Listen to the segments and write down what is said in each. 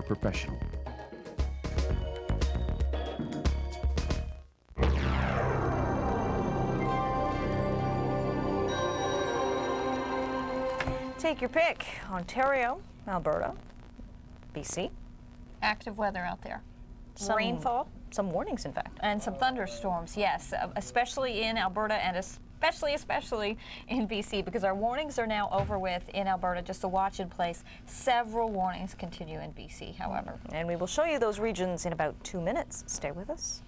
professional. Take your pick. Ontario, Alberta, BC. Active weather out there. Some rainfall. Some warnings, in fact. And some thunderstorms, yes, especially in Alberta and especially in BC, because our warnings are now over with in Alberta, just a watch in place. Several warnings continue in BC, however. And we will show you those regions in about 2 minutes. Stay with us.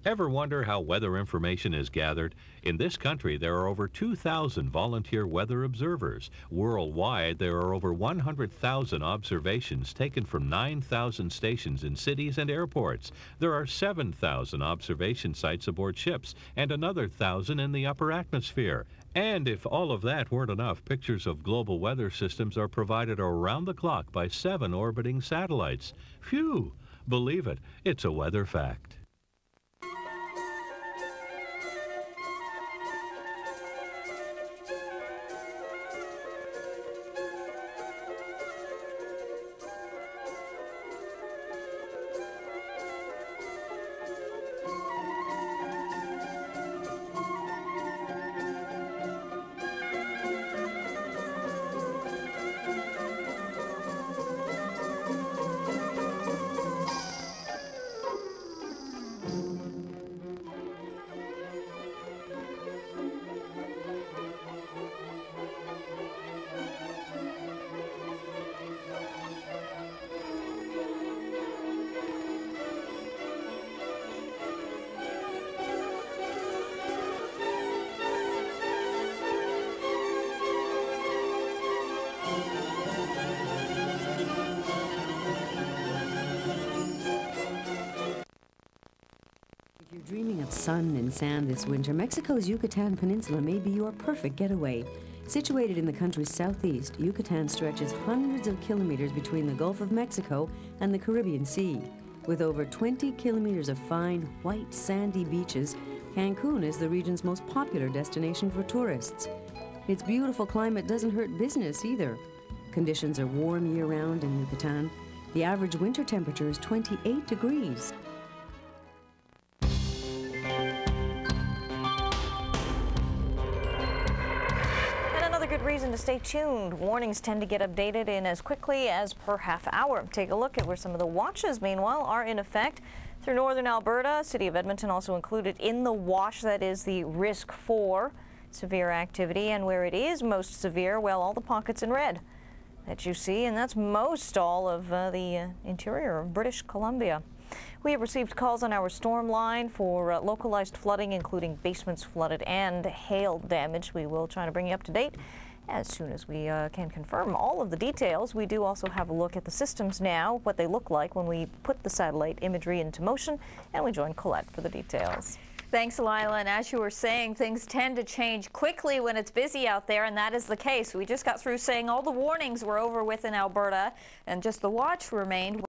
Ever wonder how weather information is gathered? In this country, there are over 2,000 volunteer weather observers. Worldwide, there are over 100,000 observations taken from 9,000 stations in cities and airports. There are 7,000 observation sites aboard ships and another 1,000 in the upper atmosphere. And if all of that weren't enough, pictures of global weather systems are provided around the clock by 7 orbiting satellites. Phew! Believe it, it's a weather fact. If you're dreaming of sun and sand this winter, Mexico's Yucatan Peninsula may be your perfect getaway. Situated in the country's southeast, Yucatan stretches hundreds of kilometers between the Gulf of Mexico and the Caribbean Sea. With over 20 kilometers of fine, white, sandy beaches, Cancun is the region's most popular destination for tourists. Its beautiful climate doesn't hurt business either. Conditions are warm year-round in Yucatan. The average winter temperature is 28 degrees. Good reason to stay tuned. Warnings tend to get updated in as quickly as per half hour. Take a look at where some of the watches, meanwhile, are in effect through northern Alberta. City of Edmonton also included in the watch, that is the risk for severe activity. And where it is most severe, well, all the pockets in red that you see, and that's most all of the interior of British Columbia. We have received calls on our storm line for localized flooding, including basements flooded and hail damage. We will try to bring you up to date as soon as we can confirm all of the details. We do also have a look at the systems now, what they look like when we put the satellite imagery into motion, and we join Colette for the details. Thanks, Lila. And as you were saying, things tend to change quickly when it's busy out there, and that is the case. We just got through saying all the warnings were over with in Alberta, and just the watch remained.